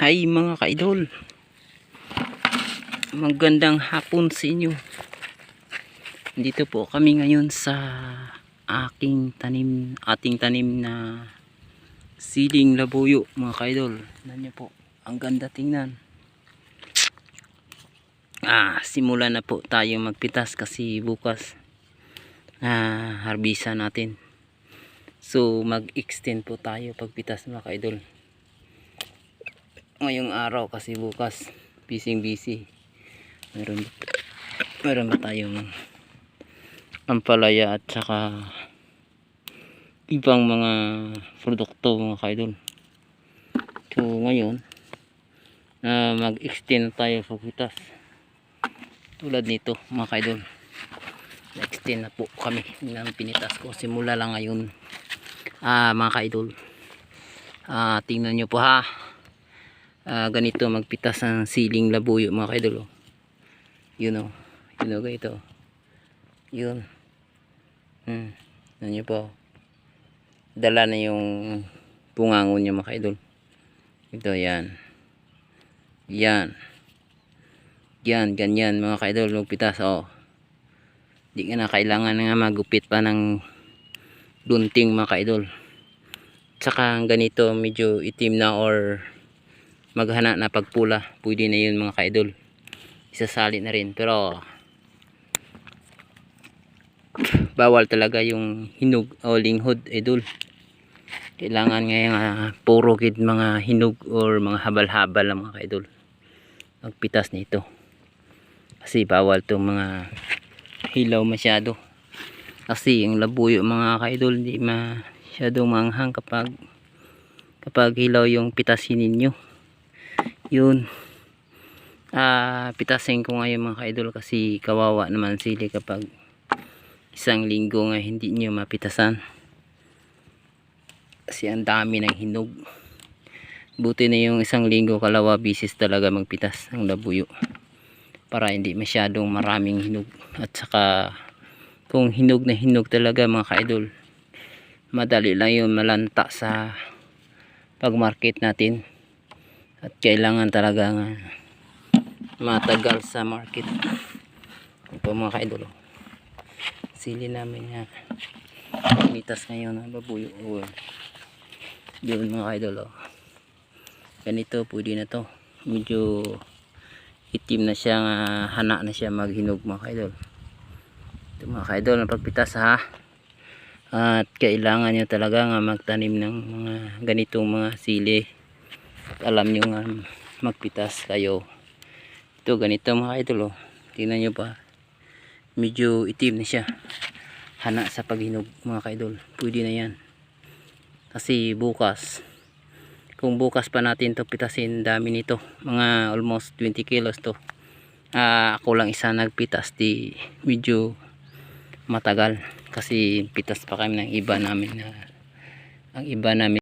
Hi mga kaidol, magandang hapon sa inyo. Dito po kami ngayon sa ating tanim na siling labuyo mga kaidol. Tingnan nyo po, ang ganda tingnan. Simula na po tayo magpitas kasi bukas harbisa natin. So mag-extend po tayo pagpitas mga kaidol ngayong araw kasi bukas busy. Meron ba tayong ampalaya at saka ibang mga produkto mga kaidol. So ngayon mag-extend tayo sa pitas tulad nito mga kaidol. Extend na po kami ng pinitas ko simula lang ngayon mga kaidol. Tingnan nyo po ha. Ganito magpitas ng siling labuyo mga kaidol. Yun o ito. Yun. Yan po. Dala na yung pungangon niya mga kaidol. Ito yan. Yan ganyan mga kaidol magpitas. Di ka na kailangan nga magupit pa ng dunting mga kaidol. Tsaka ganito medyo itim na or maghana na pagpula, pwede na yun mga kaidol, isasali na rin. Pero bawal talaga yung hinog o linghod idol. Kailangan ngayon puro gid mga hinog or mga habal-habal lang mga kaidol magpitas nito kasi bawal tong mga hilaw masyado kasi yung labuyo mga kaidol hindi masyadong manghang kapag hilaw yung pitasin ninyo. Yun, pitasin ko ngayon mga kaidol kasi kawawa naman sila kapag isang linggo nga hindi nyo mapitasan kasi ang dami ng hinog. Buti na yung isang linggo kalawa bisis talaga magpitas ng labuyo para hindi masyadong maraming hinog. At saka kung hinog na hinog talaga mga kaidol, madali lang yun malanta sa pagmarket natin. At kailangan talaga matagal sa market. Ito mga kaidol, sili namin nga pinitas ngayon ang babuyo. Yun mga kaidol, ganito pwede na to. Medyo itim na siya, hana na siya maghinog mga kaidol. Ito mga kaidol ang pagpitas ha. At kailangan nyo talaga magtanim ng mga ganitong mga sili. Alam nyo nga magpitas kayo. Ito ganito mga idol. Tingnan nyo pa, medyo itim na siya, hana sa paghinog mga kaidol. Pwede na yan kasi bukas, kung bukas pa natin to pitasin, dami nito, mga almost 20 kilos to. Ako lang isa nagpitas, di medyo matagal kasi pitas pa kami ng iba namin ang iba namin